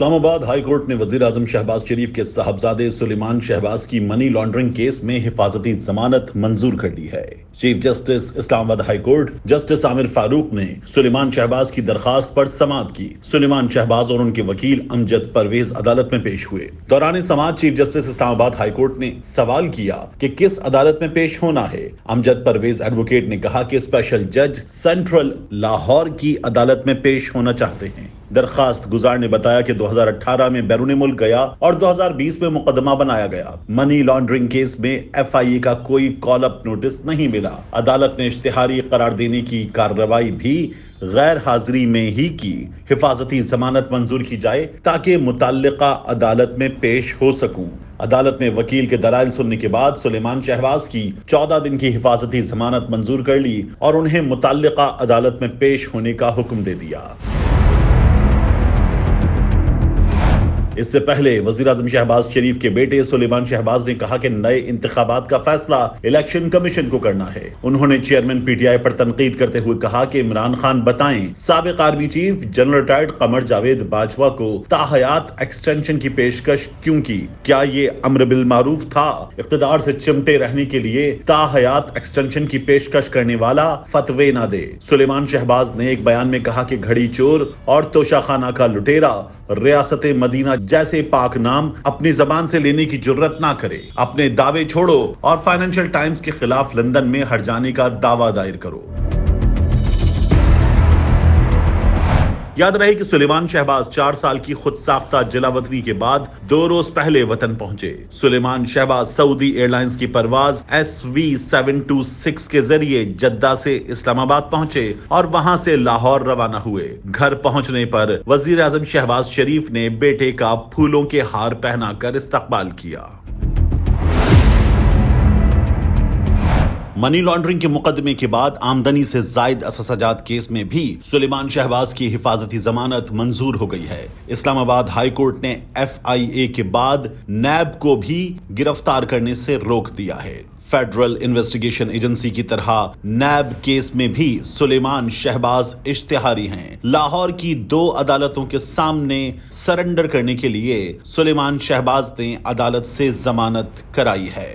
اسلام آباد high court نے وزیر اعظم شہباز شریف کے صاحبزادے سلیمان شہباز کی منی لانڈرنگ کیس میں حفاظتی ضمانت منظور کر لی ہے۔ چیف جسٹس اسلام آباد ہائی کورٹ جسٹس عامر فاروق نے سلیمان شہباز کی درخواست پر سماعت کی۔ سلیمان شہباز اور ان کے وکیل امجد پرویز عدالت میں پیش ہوئے۔ دوران سماعت چیف جسٹس اسلام آباد ہائی کورٹ نے سوال کیا کہ کس عدالت میں پیش ہونا ہے۔ امجد پرویز ایڈوکیٹ نے کہا کہ اسپیشل جج سینٹرل لاہور کی عدالت میں پیش ہونا چاہتے ہیں۔ درخواست گزار نے بتایا کہ 2018 میں بیرون ملک گیا اور 2020 میں مقدمہ بنایا گیا۔ منی لانڈرنگ کیس میں FIA کا کوئی کال اپ نوٹس نہیں ملا۔ عدالت نے اشتہاری قرار دینے کی کارروائی بھی غیر حاضری میں ہی کی۔ حفاظتی ضمانت منظور کی جائے تاکہ متعلقہ عدالت میں پیش ہو سکوں۔ عدالت نے وکیل کے دلائل سننے کے بعد سلیمان شہباز کی 14 دن کی حفاظتی ضمانت منظور کر لی اور انہیں متعلقہ عدالت میں پیش ہونے کا حکم دے دیا۔ اس سے پہلے وزیر اعظم شہباز شریف کے بیٹے سلیمان شہباز نے کہا کہ نئے انتخابات کا فیصلہ الیکشن کمیشن کو کرنا ہے۔ انہوں نے چیئرمین PTI پر تنقید کرتے ہوئے کہا کہ عمران خان بتائیں سابق army chief general retired Qamar Javed Bajwa کو تاحیات ایکسٹینشن کی پیشکش کیوں کی؟ کیا یہ امر بالمعروف تھا؟ اقتدار سے چمٹے رہنے کے لیے تاحیات ایکسٹینشن کی پیشکش کرنے والا فتوی نہ دے۔ سلیمان شہباز نے ایک بیان میں کہا کہ گھڑی چور اور توشہ خانہ کا لٹیرا ریاست مدینہ جیسے پاک نام اپنی زبان سے لینے کی جرت نہ کرے۔ اپنے دعوے چھوڑو اور فائنینشل ٹائمز کے خلاف لندن میں ہٹ جانے کا دعویٰ دائر کرو۔ یاد رہے کہ سلیمان شہباز 4 سال کی خود ساختہ جلا وطنی کے بعد 2 روز پہلے وطن پہنچے۔ سلیمان شہباز سعودی ایئر لائنز کی پرواز SV726 کے ذریعے جدہ سے اسلام آباد پہنچے اور وہاں سے لاہور روانہ ہوئے۔ گھر پہنچنے پر وزیر اعظم شہباز شریف نے بیٹے کا پھولوں کے ہار پہنا کر استقبال کیا۔ منی لانڈرنگ کے مقدمے کے بعد آمدنی سے زائد اثاثہ جات کیس میں بھی سلیمان شہباز کی حفاظتی ضمانت منظور ہو گئی ہے۔ اسلام آباد ہائی کورٹ نے FIA کے بعد نیب کو بھی گرفتار کرنے سے روک دیا ہے۔ فیڈرل انویسٹیگیشن ایجنسی کی طرح نیب کیس میں بھی سلیمان شہباز اشتہاری ہیں۔ لاہور کی 2 عدالتوں کے سامنے سرنڈر کرنے کے لیے سلیمان شہباز نے عدالت سے ضمانت کرائی ہے۔